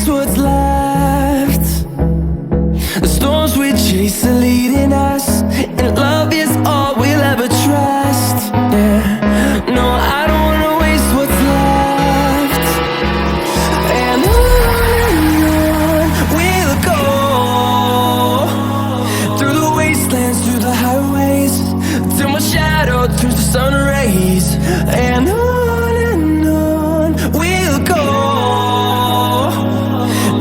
waste what's left. The storms we chase are leading us, and love is all we'll ever trust. Yeah, no, I don't wanna waste what's left. And on we'll go, through the wastelands, through the highways, till my shadow turns to sun rays. And on we'll go,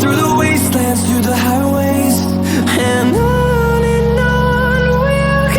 through the wastelands, through the highways, and on we'll go.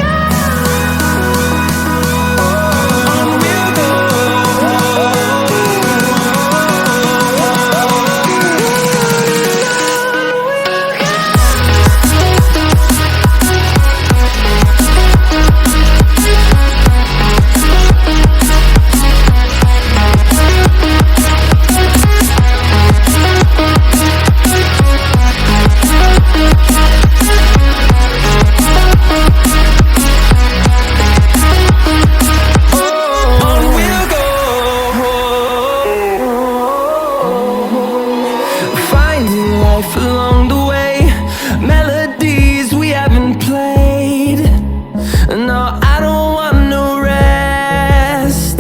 On we'll go. Finding life along the way, melodies we haven't played. No, I don't want no rest.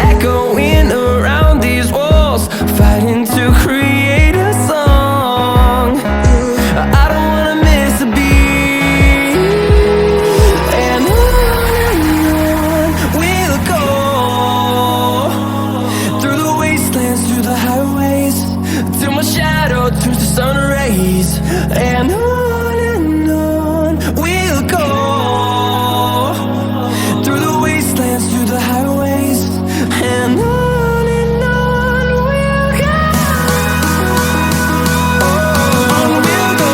Echoing around these walls, fighting to create a song. I don't wanna miss a beat. And on we'll go, through the wastelands, through the highways, till my shadow turns to sun rays. And on we'll go, through the wastelands, through the highways, and on we'll go. On we'll go.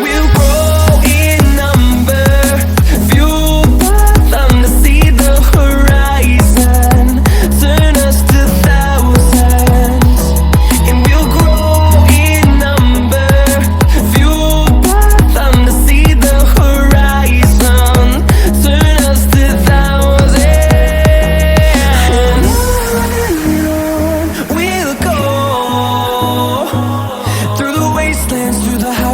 We'll grow in number, fueled by them to see the horizon, turn us to thousands. And we'll grow in number, fueled by them to see the horizon, turn us to thousands. And on we'll go, through the wastelands, through the highways,